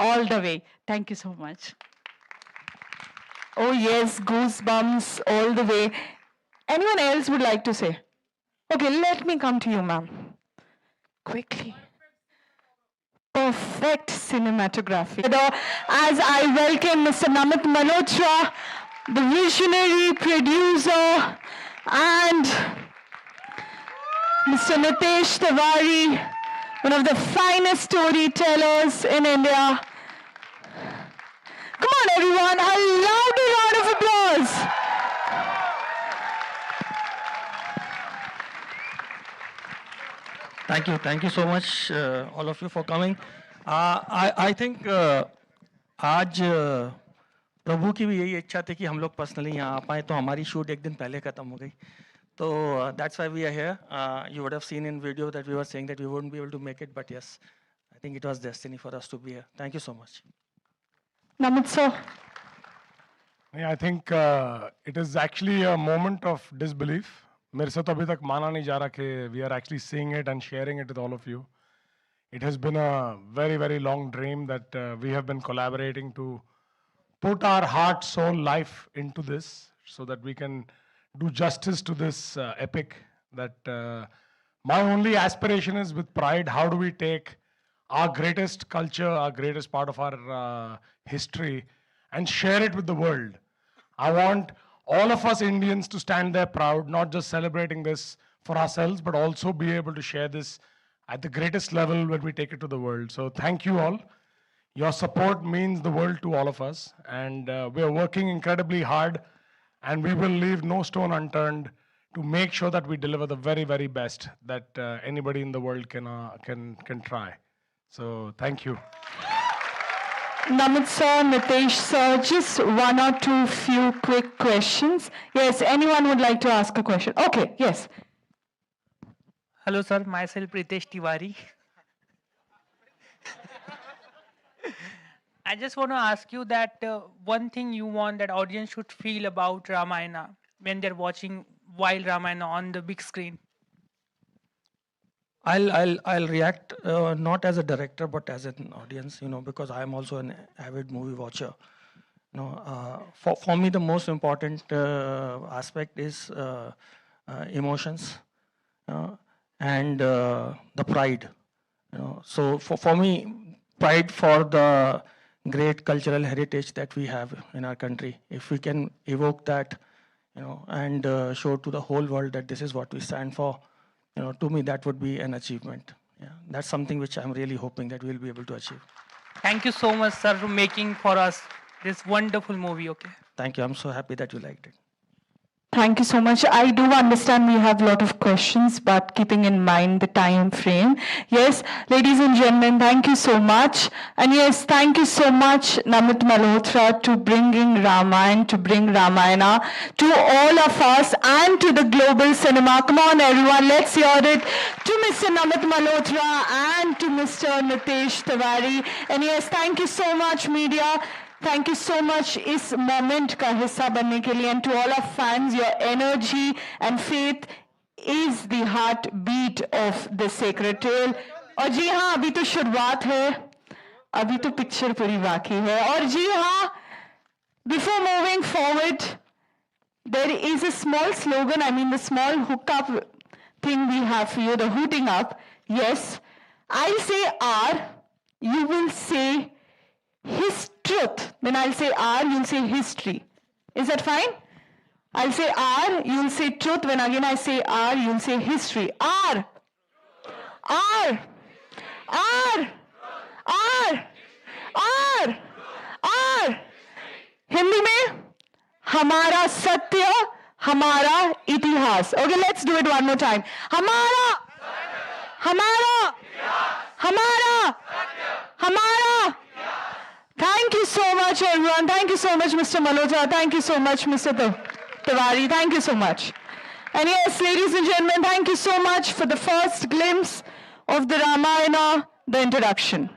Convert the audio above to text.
all the way. Thank you so much. Oh yes, goosebumps all the way. Anyone else would like to say? Okay, let me come to you, ma'am. Quickly. Perfect cinematography. As I welcome Mr. Namit Malhotra, the visionary producer, and Mr. Nitesh Tiwari, one of the finest storytellers in India. Come on, everyone, a loud round of applause. Thank you so much, all of you, for coming. I think आज प्रभु की भी यही इच्छा थी कि हम लोग personally यहाँ आ पाए, तो हमारी शूट एक दिन पहले खत्म हो गई. तो that's why we are here. You would have seen in video that we were saying that we wouldn't be able to make it, but yes, I think it was destiny for us to be here. Thank you so much. Namit sir. I think it is actually a moment of disbelief. मेरे से तो अभी तक माना नहीं जा रहा कि we are actually seeing it and sharing it with all of you. It has been a very, very long dream that we have been collaborating to put our heart, soul, life into this so that we can do justice to this epic. That my only aspiration is with Pride, how do we take our greatest culture, our greatest part of our history and share it with the world. I want all of us Indians to stand there proud, not just celebrating this for ourselves, but also be able to share this at the greatest level when we take it to the world. So thank you all. Your support means the world to all of us. And we are working incredibly hard, and we will leave no stone unturned to make sure that we deliver the very, very best that anybody in the world can try. So thank you. Namit sir, Nitesh sir, just one or two few quick questions. Yes, anyone would like to ask a question? Okay, yes. Hello sir, myself Pritesh Tiwari. I just want to ask you that one thing you want that audience should feel about Ramayana when they're watching Wild Ramayana on the big screen. I'll react not as a director but as an audience, because I am also an avid movie watcher. For me the most important aspect is emotions and the pride. So for me, pride for the great cultural heritage that we have in our country. If we can evoke that, and show to the whole world that this is what we stand for. To me, that would be an achievement. Yeah, that's something which I'm really hoping that we'll be able to achieve. Thank you so much, sir, for making for us this wonderful movie. Okay. Thank you. I'm so happy that you liked it. Thank you so much. I do understand we have a lot of questions, but keeping in mind the time frame. Yes, ladies and gentlemen, thank you so much. And yes, thank you so much, Namit Malhotra, to bringing Ramayana, to bring Ramayana to all of us and to the global cinema. Come on, everyone, let's hear it to Mr. Namit Malhotra and to Mr. Nitesh Tiwari. And yes, thank you so much, media. Thank you so much इस moment का हिस्सा बनने के लिए, and to all our fans, your energy and faith is the heartbeat of the sacred tale. और जी हाँ, अभी तो शुरुआत है, अभी तो picture पूरी बाकी है. और जी हाँ, before moving forward, there is a small slogan, the small hookup thing we have for you, the hooting up. Yes, I'll say R, you will say his truth. Then I'll say R, you'll say history. Is that fine? I'll say R, you'll say truth. When again I say R, you'll say history. R. R. R. R. R. R. Hindi में हमारा सत्य, हमारा इतिहास. Okay, let's do it one more time. हमारा, हमारा, हमारा, हमारा. Thank you so much, everyone. Thank you so much, Mr. Malhotra. Thank you so much, Mr. Tiwari. Thank you so much. And yes, ladies and gentlemen, thank you so much for the first glimpse of the Ramayana, the introduction.